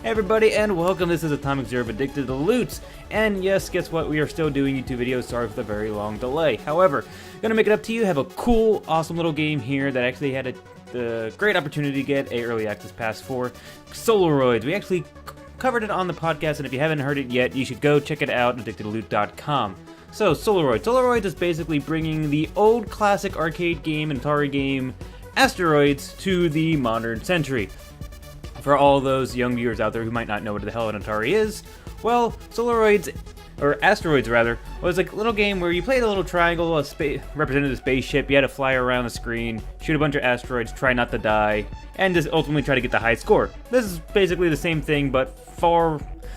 Hey everybody, and welcome. This is Atomic Zero of Addicted to Loot. And yes, guess what? We are still doing YouTube videos. Sorry for the very long delay. However, gonna make it up to you. Have a cool, awesome little game here that actually had the great opportunity to get a early access pass for Solaroids. We actually covered it on the podcast, and if you haven't heard it yet, you should go check it out at addictedtoloot.com. So, Solaroids. Solaroids is basically bringing the old classic arcade game and Atari game Asteroids to the modern century. For all those young viewers out there who might not know what the hell an Atari is, well, Solaroids, or Asteroids rather, was like a little game where you played a little triangle, represented a spaceship, you had to fly around the screen, shoot a bunch of asteroids, try not to die, and just ultimately try to get the high score. This is basically the same thing, but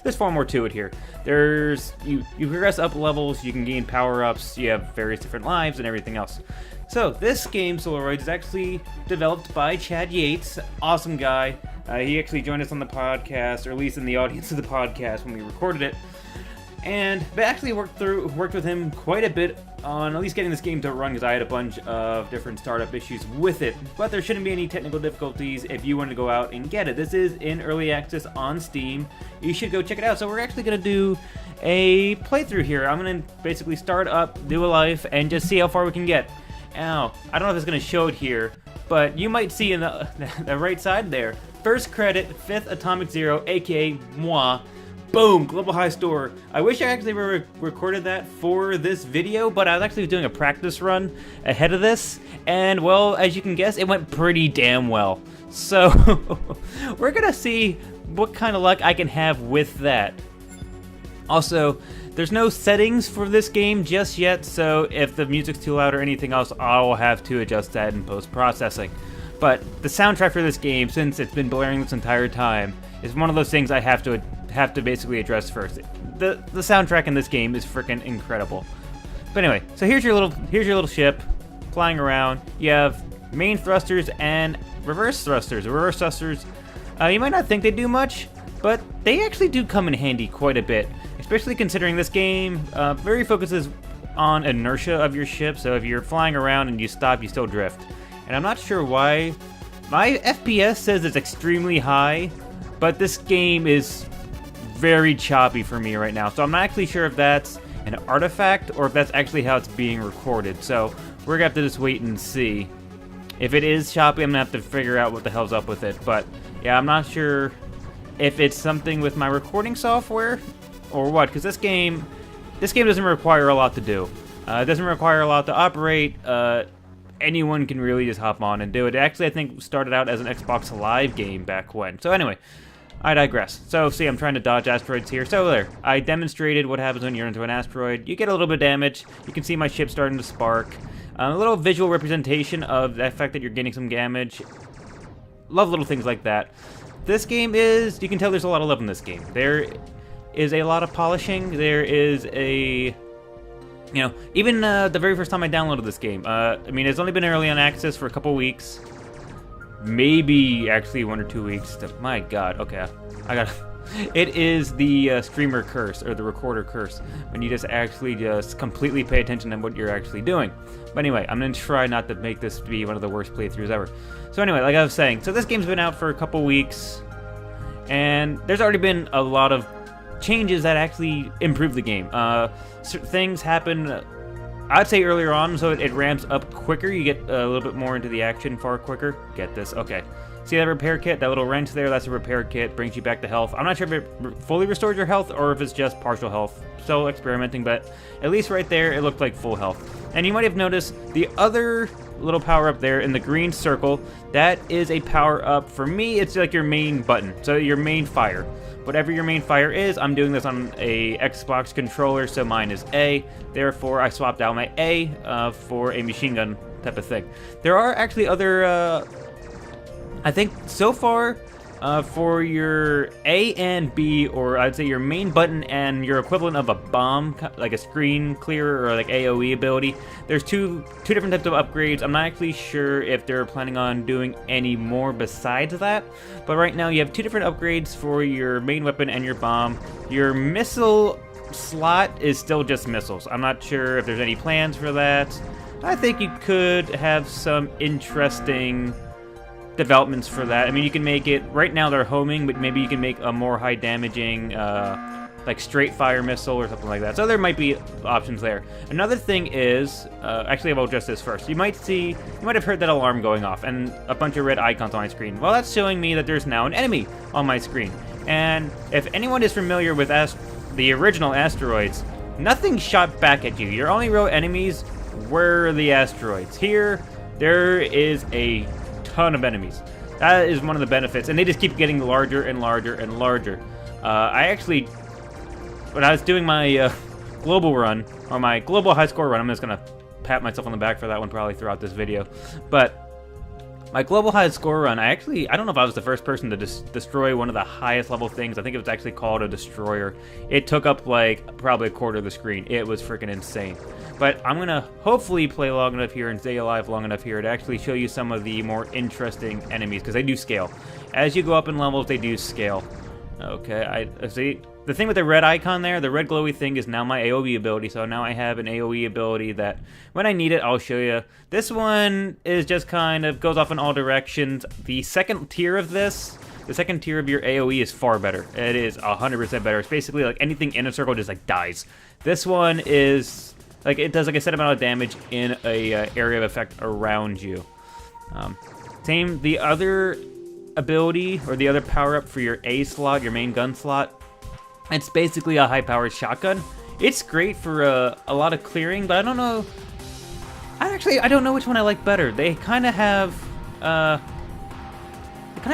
there's far more to it here. You progress up levels, you can gain power-ups, you have various different lives, and everything else. So, this game, Solaroids, is actually developed by Chad Yates, awesome guy. He actually joined us on the podcast, or at least in the audience of the podcast when we recorded it. And I actually worked with him quite a bit on at least getting this game to run, because I had a bunch of different startup issues with it. But there shouldn't be any technical difficulties if you want to go out and get it. This is in early access on Steam. You should go check it out. So we're actually going to do a playthrough here. I'm going to basically start up, do a life, and just see how far we can get. Now, I don't know if it's going to show it here, but you might see in the right side there, first credit, 5th Atomic Zero, aka moi. Boom, global high score. I wish I actually recorded that for this video, but I was actually doing a practice run ahead of this, and well, as you can guess, it went pretty damn well. So, we're gonna see what kind of luck I can have with that. Also, there's no settings for this game just yet, so if the music's too loud or anything else, I'll have to adjust that in post-processing. But the soundtrack for this game, since it's been blaring this entire time, is one of those things I have to basically address first. The soundtrack in this game is freaking incredible. But anyway, so here's your little ship flying around. You have main thrusters and reverse thrusters. The reverse thrusters, you might not think they do much, but they actually do come in handy quite a bit. Especially considering this game very focuses on inertia of your ship, so if you're flying around and you stop, you still drift. And I'm not sure why. My FPS says it's extremely high, but this game is very choppy for me right now. So I'm not actually sure if that's an artifact or if that's actually how it's being recorded. So we're gonna have to just wait and see. If it is choppy, I'm gonna have to figure out what the hell's up with it. But yeah, I'm not sure if it's something with my recording software or what, because this game doesn't require a lot to do. It doesn't require a lot to operate. Anyone can really just hop on and do it. It actually, I think, started out as an Xbox Live game back when. So anyway, I digress. So see, I'm trying to dodge asteroids here. So there, I demonstrated what happens when you're into an asteroid. You get a little bit of damage. You can see my ship starting to spark. A little visual representation of the fact that you're getting some damage. Love little things like that. This game is, you can tell there's a lot of love in this game. There is a lot of polishing. There is a, even the very first time I downloaded this game, I mean, it's only been early on access for a couple weeks. Maybe actually 1 or 2 weeks. My god, okay. It is the streamer curse, or the recorder curse, when you just completely pay attention to what you're actually doing. But anyway, I'm going to try not to make this be one of the worst playthroughs ever. So anyway, like I was saying, so this game's been out for a couple weeks, and there's already been a lot of changes that actually improve the game. Things happen, I'd say earlier on, so it ramps up quicker. You get a little bit more into the action far quicker. Get this, okay. See that repair kit, that little wrench there, that's a repair kit, brings you back to health. I'm not sure if it fully restores your health or if it's just partial health. Still experimenting, but at least right there, it looked like full health. And you might have noticed the other little power-up there in the green circle, that is a power-up. For me, it's like your main button, so your main fire. Whatever your main fire is, I'm doing this on a Xbox controller, so mine is A. Therefore, I swapped out my A for a machine gun type of thing. There are actually other, I think so far, for your A and B, or I'd say your main button and your equivalent of a bomb, like a screen clearer or like AoE ability, there's two different types of upgrades. I'm not actually sure if they're planning on doing any more besides that, but right now you have 2 different upgrades for your main weapon and your bomb. Your missile slot is still just missiles. I'm not sure if there's any plans for that. I think you could have some interesting developments for that. I mean, you can make it, right now they're homing, but maybe you can make a more high damaging, like straight fire missile or something like that. So there might be options there. Another thing is, actually I'll address this first. You might have heard that alarm going off and a bunch of red icons on my screen. Well, that's showing me that there's now an enemy on my screen. And if anyone is familiar with the original Asteroids, nothing shot back at you. Your only real enemies were the asteroids. Here, there is a ton of enemies. That is one of the benefits, and they just keep getting larger and larger and larger. I actually, when I was doing my global run, or my global high score run, I'm just gonna pat myself on the back for that one probably throughout this video, but my global high score run, I don't know if I was the first person to destroy one of the highest level things. I think it was actually called a destroyer. It took up like probably a quarter of the screen. It was freaking insane. But I'm gonna hopefully play long enough here and stay alive long enough here to actually show you some of the more interesting enemies, because they do scale. As you go up in levels, they do scale. Okay, I see. The thing with the red icon there, the red glowy thing, is now my AoE ability. So now I have an AoE ability that, when I need it, I'll show you. This one is just kind of goes off in all directions. The second tier of this, the second tier of your AoE is far better. It is 100% better. It's basically like anything in a circle just like dies. This one is like, it does like a set amount of damage in a area of effect around you. The other ability, or the other power-up for your A slot, your main gun slot, it's basically a high-powered shotgun. It's great for a lot of clearing, but I don't know. I don't know which one I like better. They kind of have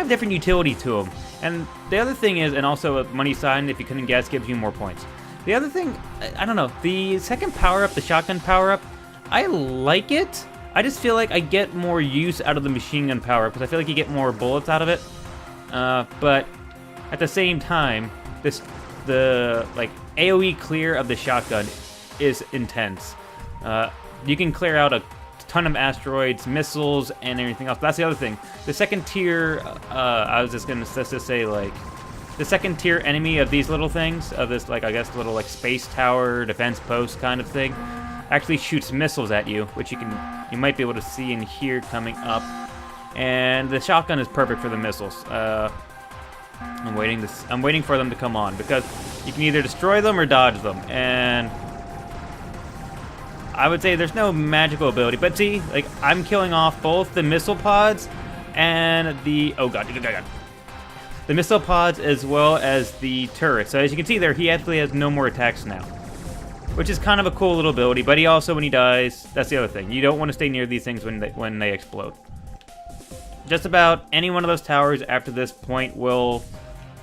different utility to them. And the other thing is, and also a money sign, if you couldn't guess, gives you more points. The other thing, I don't know. The second power-up, the shotgun power-up, I like it. I just feel like I get more use out of the machine gun power-up because I feel like you get more bullets out of it. But at the same time, the like AoE clear of the shotgun is intense. You can clear out a ton of asteroids, missiles, and everything else. That's the other thing. The second tier, I was just gonna say like, the second tier enemy of these little things, of this like, I guess, little like space tower, defense post kind of thing, actually shoots missiles at you, which you might be able to see in here coming up. And the shotgun is perfect for the missiles. I'm waiting for them to come on, because you can either destroy them or dodge them. And I would say there's no magical ability, but see, like, I'm killing off both the missile pods and the the missile pods as well as the turret. So as you can see there, he actually has no more attacks now, which is kind of a cool little ability. But he also, when he dies, that's the other thing. You don't want to stay near these things when they explode. Just about any one of those towers after this point will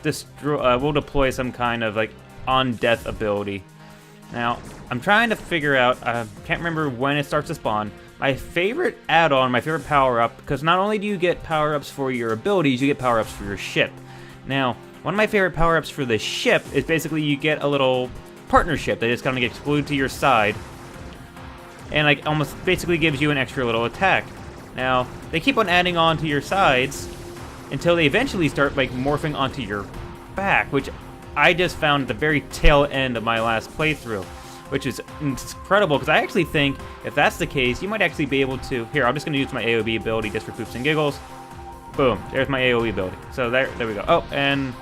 deploy some kind of like on-death ability. Now, I'm trying to figure out, I can't remember when it starts to spawn, my favorite add-on, my favorite power-up, because not only do you get power-ups for your abilities, you get power-ups for your ship. Now, one of my favorite power-ups for the ship is basically you get a little partnership that just kind of gets glued to your side, and like almost basically gives you an extra little attack. Now, they keep on adding on to your sides until they eventually start like morphing onto your back, which I just found at the very tail end of my last playthrough, which is incredible, because I actually think if that's the case, you might actually be able to... Here, I'm just going to use my AoE ability just for poops and giggles. Boom, there's my AoE ability. So there we go. Oh, and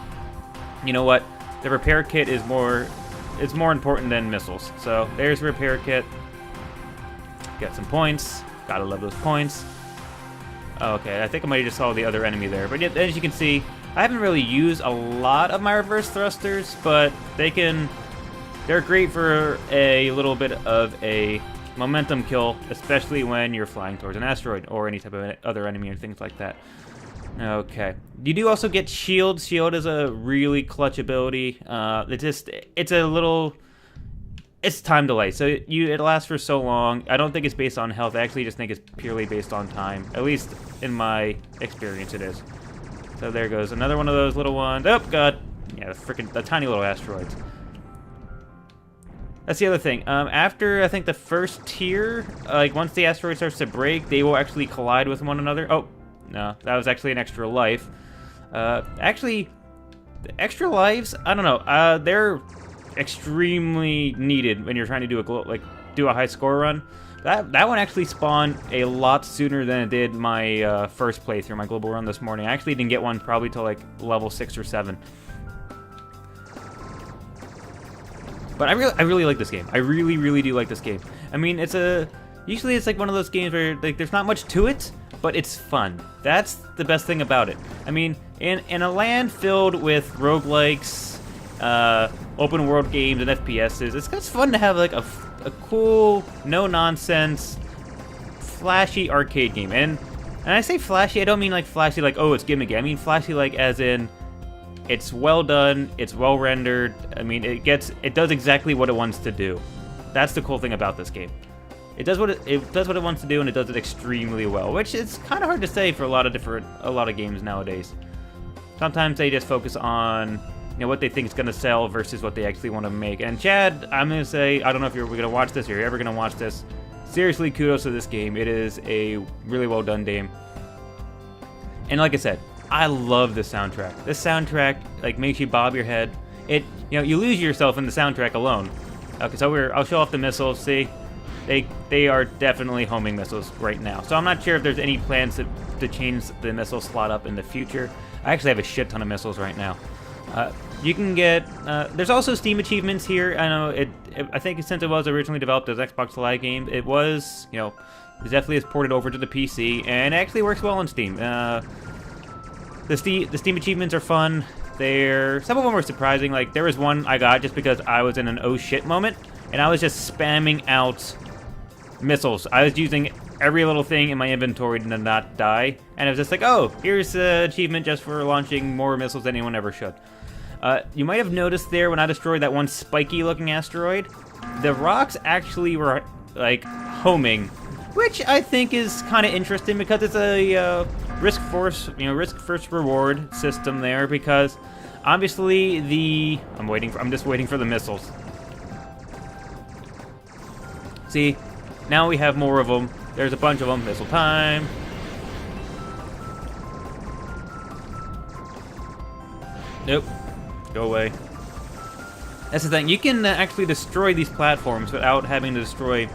you know what? The repair kit is more important than missiles. So there's the repair kit. Got some points. Gotta love those points. Okay, I think I might have just saw the other enemy there. But yeah, as you can see, I haven't really used a lot of my reverse thrusters, but they're great for a little bit of a momentum kill, especially when you're flying towards an asteroid or any type of other enemy or things like that. Okay. You do also get shield. Shield is a really clutch ability. It's time delay, so it lasts for so long. I don't think it's based on health. I actually just think it's purely based on time. At least in my experience, it is. So there goes another one of those little ones. Oh god, yeah, the tiny little asteroids. That's the other thing. After I think the first tier, like once the asteroid starts to break, they will actually collide with one another. Oh no, that was actually an extra life. Actually, the extra lives, I don't know. extremely needed when you're trying to do a high score run. That one actually spawned a lot sooner than it did my first playthrough, my global run this morning. I actually didn't get one probably till like level 6 or 7. But I really like this game. I really do like this game. I mean, usually it's like one of those games where like there's not much to it, but it's fun. That's the best thing about it. I mean, in a land filled with roguelikes, open world games and FPSs, it's just fun to have like a cool, no nonsense, flashy arcade game. And I say flashy, I don't mean like flashy like, oh, it's gimmicky. I mean flashy like as in it's well done, it's well rendered. I mean, it does exactly what it wants to do. That's the cool thing about this game. It does what it wants to do, and it does it extremely well, which is kind of hard to say for a lot of games nowadays. Sometimes they just focus on what they think is going to sell versus what they actually want to make. And Chad, I'm going to say, I don't know if we're going to watch this or you're ever going to watch this. Seriously, kudos to this game. It is a really well done game. And like I said, I love this soundtrack. This soundtrack like makes you bob your head. You lose yourself in the soundtrack alone. Okay, so I'll show off the missiles. See, they are definitely homing missiles right now. So I'm not sure if there's any plans to change the missile slot up in the future. I actually have a shit ton of missiles right now. You can get there's also Steam achievements here. I know I think since it was originally developed as Xbox Live game, it was it definitely is ported over to the PC and it actually works well on Steam. The Steam achievements are fun. Some of them were surprising. Like there was one I got just because I was in an oh shit moment and I was just spamming out missiles. I was using every little thing in my inventory to not die, and it was just like, oh, here's an achievement just for launching more missiles than anyone ever should. You might have noticed there when I destroyed that one spiky looking asteroid, the rocks actually were like homing, which I think is kind of interesting because it's a risk first reward system there, because obviously I'm just waiting for the missiles. See, now we have more of them. There's a bunch of them. Missile time. Nope. Go away. That's the thing. You can actually destroy these platforms without having to destroy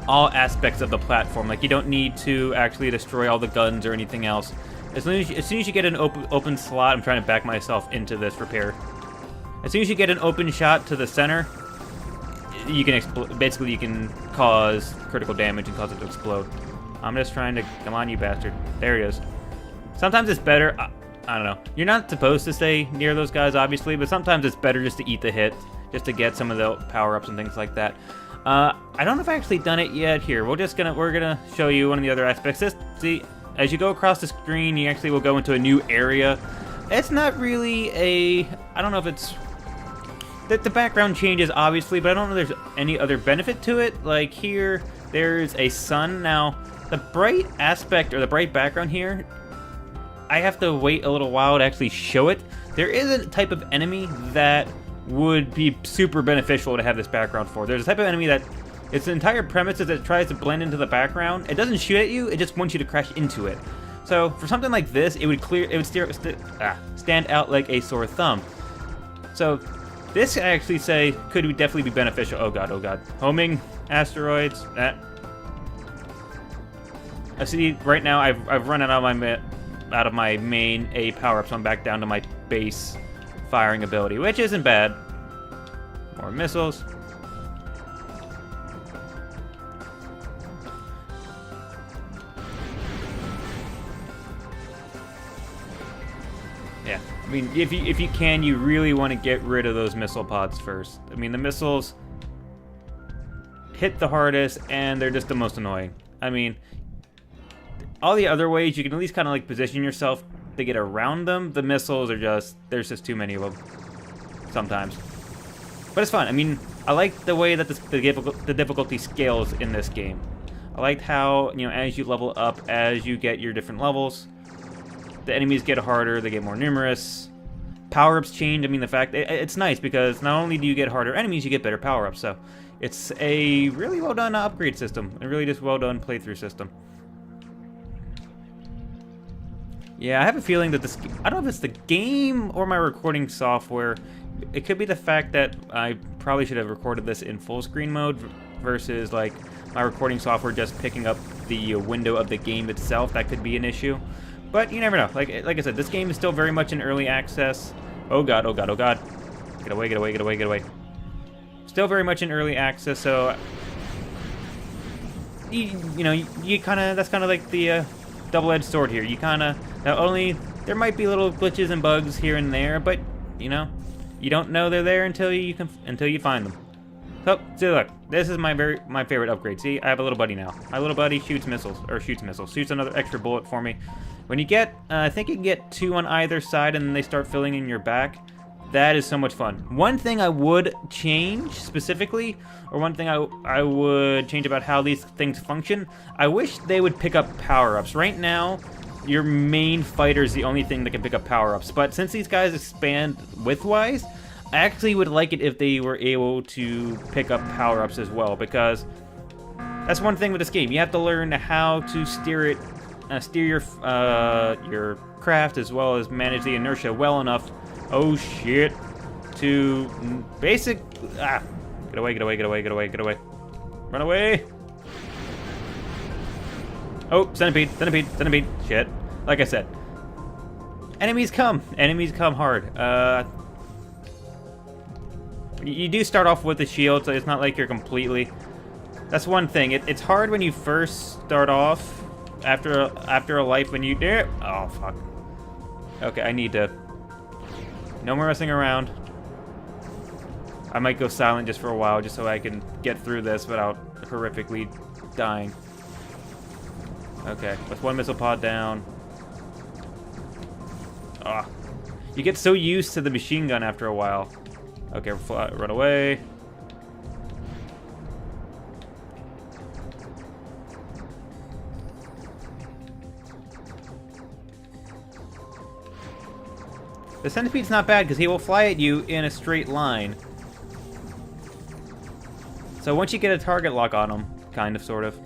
all aspects of the platform. Like, you don't need to actually destroy all the guns or anything else. As soon as you get an open slot, I'm trying to back myself into this repair. As soon as you get an open shot to the center, you can basically you can cause critical damage and cause it to explode. I'm just trying to, come on you bastard. There he is. Sometimes it's better, I don't know. You're not supposed to stay near those guys obviously, but sometimes it's better just to eat the hit, just to get some of the power-ups and things like that. I don't know if I've actually done it yet. Here, we're gonna show you one of the other aspects. See, as you go across the screen, you actually will go into a new area. It's not really I don't know if it's the background changes, obviously, but I don't know if there's any other benefit to it. Like here, there's a sun. Now, the bright aspect, or the bright background here, I have to wait a little while to actually show it. There is a type of enemy that would be super beneficial to have this background for. There's a type of enemy that its entire premise is that it tries to blend into the background. It doesn't shoot at you, it just wants you to crash into it. So, for something like this, it would stand out like a sore thumb. So, this I actually say could definitely be beneficial. Oh god, oh god. Homing asteroids. I see right now I've run out of my main A power-up, so I'm back down to my base firing ability, which isn't bad. More missiles. Yeah, I mean, if you can, you really want to get rid of those missile pods first. I mean, the missiles hit the hardest, and they're just the most annoying. I mean, all the other ways you can at least kind of like position yourself to get around them. The missiles are there's just too many of them sometimes. But it's fun. I mean, I like the way that the difficulty scales in this game. I liked how, as you level up, as you get your different levels, the enemies get harder, they get more numerous. Power-ups change. I mean, the fact it's nice because not only do you get harder enemies, you get better power-ups. So it's a really well done upgrade system, a really just well done playthrough system. Yeah, I have a feeling that this... I don't know if it's the game or my recording software. It could be the fact that I probably should have recorded this in full screen mode versus, like, my recording software just picking up the window of the game itself. That could be an issue. But you never know. Like I said, this game is still very much in early access. Oh god, oh god, oh god. Get away, get away, get away, get away. Still very much in early access, so... You know, you kind of... That's kind of like the double-edged sword here. You kind of... Not only... There might be little glitches and bugs here and there, but, you know... You don't know they're there until you find them. So, see, look, this is my favorite upgrade. See, I have a little buddy now. My little buddy shoots missiles, shoots another extra bullet for me. When you get, I think you can get 2 on either side, and then they start filling in your back. That is so much fun. One thing I would change specifically, or one thing I would change about how these things function, I wish they would pick up power-ups. Right now, your main fighter is the only thing that can pick up power-ups, but since these guys expand width-wise, I actually would like it if they were able to pick up power-ups as well, because that's one thing with this game. You have to learn how to steer your craft as well as manage the inertia well enough. Oh shit! To basic. Get away! Get away! Get away! Get away! Get away! Run away! Oh, centipede! Centipede! Centipede! Shit! Like I said, enemies come hard. You do start off with a shield, so it's not like you're completely... That's one thing. It's hard when you first start off, after a life when you... Oh, fuck. Okay, I need to... No more messing around. I might go silent just for a while, just so I can get through this without horrifically dying. Okay, with one missile pod down. Ah. You get so used to the machine gun after a while. Okay, run away. The centipede's not bad because he will fly at you in a straight line. So once you get a target lock on him, kind of, sort of,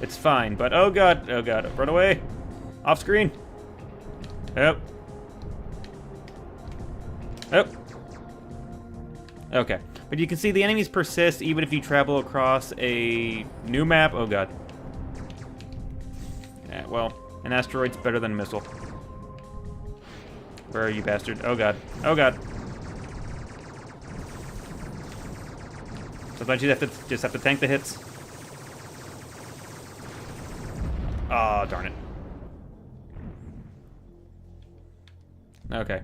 it's fine. But oh god, run away. Off screen. Yep. Yep. Okay, but you can see the enemies persist even if you travel across a new map. Oh god. Yeah, well, an asteroid's better than a missile. Where are you, bastard? Oh god. Oh god. Sometimes you just have to tank the hits. Oh, darn it. Okay.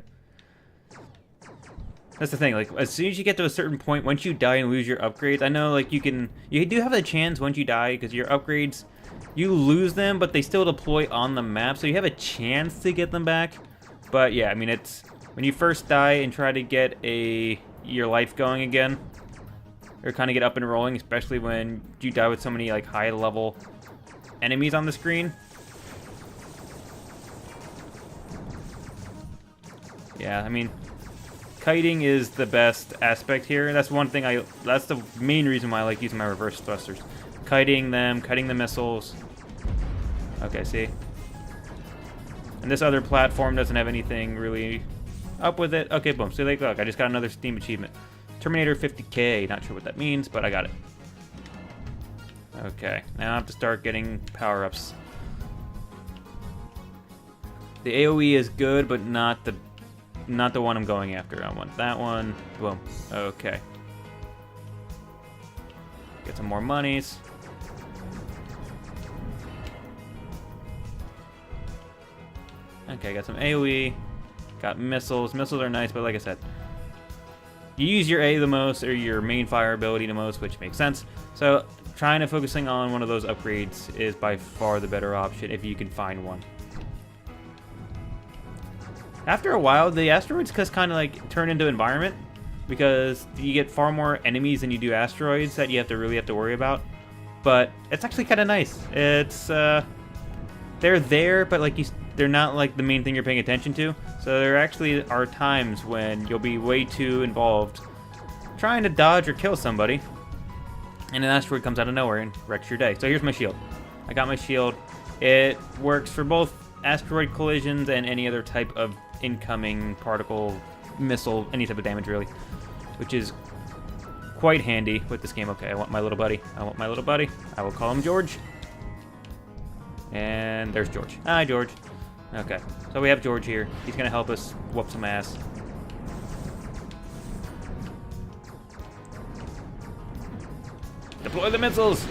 That's the thing, like, as soon as you get to a certain point, once you die and lose your upgrades, I know, like, you do have a chance once you die, because your upgrades, you lose them, but they still deploy on the map, so you have a chance to get them back. But, yeah, I mean, it's, when you first die and try to get your life going again, or kind of get up and rolling, especially when you die with so many, like, high-level enemies on the screen. Yeah, I mean... Kiting is the best aspect here. That's one thing that's the main reason why I like using my reverse thrusters. Kiting the missiles. Okay, see? And this other platform doesn't have anything really up with it. Okay, boom. So like, look, I just got another Steam achievement. Terminator 50K. Not sure what that means, but I got it. Okay, now I have to start getting power-ups. The AoE is good, but not the one I'm going after. I want that one. Boom. Okay. Get some more monies. Okay, got some AoE. Got missiles. Missiles are nice, but like I said, you use your A the most, or your main fire ability the most, which makes sense. So, trying to focusing on one of those upgrades is by far the better option if you can find one. After a while, the asteroids just kind of like turn into environment, because you get far more enemies than you do asteroids that you really have to worry about. But it's actually kind of nice. It's they're there, but like they're not like the main thing you're paying attention to. So there actually are times when you'll be way too involved trying to dodge or kill somebody, and an asteroid comes out of nowhere and wrecks your day. So here's my shield. I got my shield. It works for both asteroid collisions and any other type of incoming particle, missile, any type of damage really, which is quite handy with this game. Okay, I want my little buddy. I want my little buddy. I will call him George. And there's George. Hi, George. Okay, so we have George here. He's gonna help us whoop some ass. Deploy the missiles!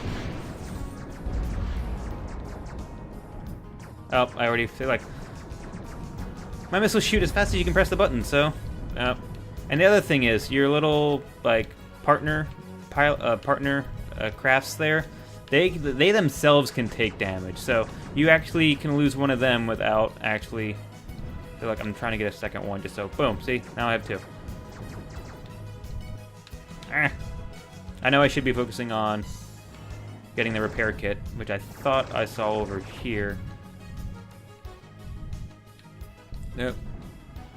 Oh, I already feel like my missiles shoot as fast as you can press the button, so and the other thing is your little like partner crafts there, they themselves can take damage, so you actually can lose one of them without actually feel like I'm trying to get a second one, just so boom, see, now I have two. I know I should be focusing on getting the repair kit, which I thought I saw over here. Nope.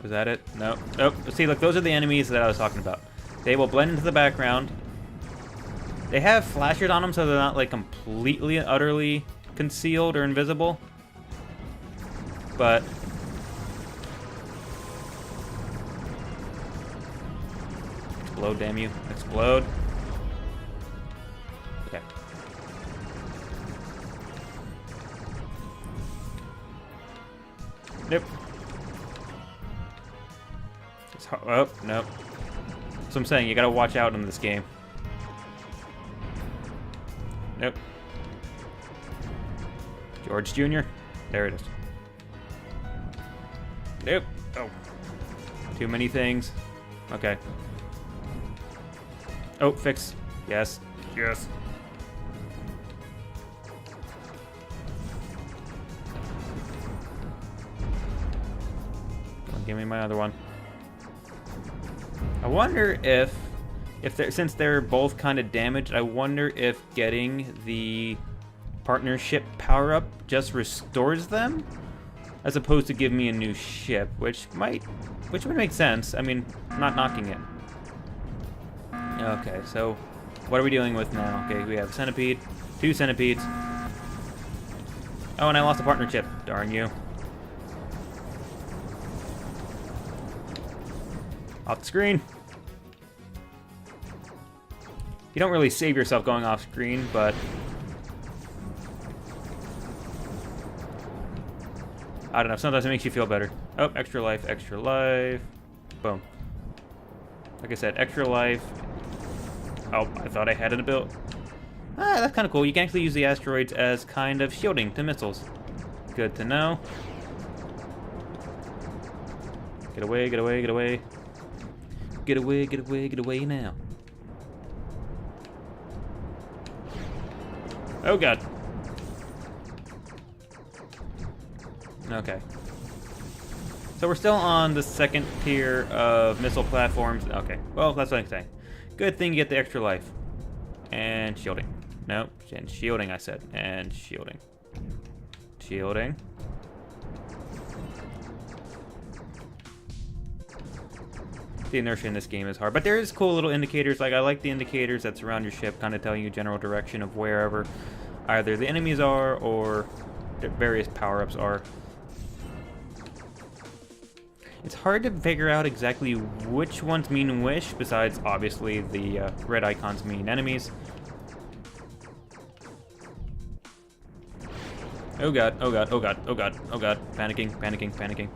Was that it? Nope. Nope. See, look, those are the enemies that I was talking about. They will blend into the background. They have flashers on them, so they're not, like, completely and utterly concealed or invisible. But explode, damn you. Explode. Okay. Nope. Oh, nope. That's what I'm saying, you gotta watch out in this game. Nope. George Jr. There it is. Nope. Oh. Too many things. Okay. Oh, fix. Yes. Yes. Give me my other one. I wonder if they're, since they're both kind of damaged, I wonder if getting the partnership power-up just restores them, as opposed to give me a new ship, which would make sense. I mean, I'm not knocking it. Okay, so what are we dealing with now? Okay, we have a centipede, 2 centipedes. Oh, and I lost a partnership. Darn you. Off the screen. You don't really save yourself going off screen, but I don't know, sometimes it makes you feel better. Oh, extra life, extra life. Boom. Like I said, extra life. Oh, I thought I had an ability. Ah, that's kind of cool. You can actually use the asteroids as kind of shielding to missiles. Good to know. Get away, get away, get away. Get away, get away, get away now. Oh god. Okay. So we're still on the second tier of missile platforms. Okay, well, that's what I'm saying. Good thing you get the extra life. And shielding. Nope, and shielding I said. And shielding. Shielding. The inertia in this game is hard, but there is cool little indicators. Like, I like the indicators that surround your ship, kind of telling you general direction of wherever either the enemies are or the various power-ups are. It's hard to figure out exactly which ones mean which, besides obviously the red icons mean enemies. Oh god, oh god, oh god, oh god, oh god. Panicking, panicking, panicking.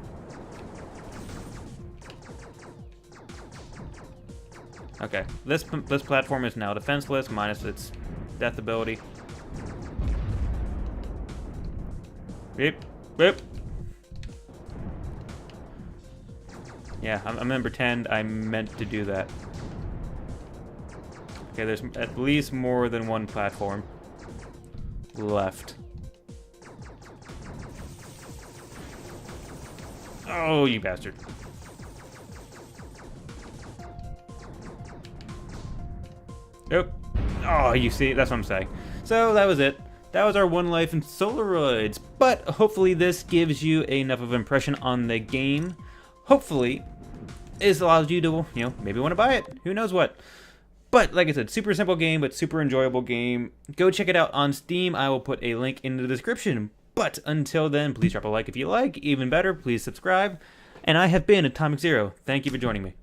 Okay, this platform is now defenseless, minus its death ability. Beep, beep. Yeah, I'm gonna pretend I meant to do that. Okay, there's at least more than one platform left. Oh, you bastard. Nope. Oh, you see, that's what I'm saying. So that was it. That was our one life in Solaroids. But hopefully this gives you enough of an impression on the game. Hopefully this allows you to, you know, maybe want to buy it. Who knows what. But like I said, super simple game, but super enjoyable game. Go check it out on Steam. I will put a link in the description. But until then, please drop a like if you like. Even better, please subscribe. And I have been Atomic Zero. Thank you for joining me.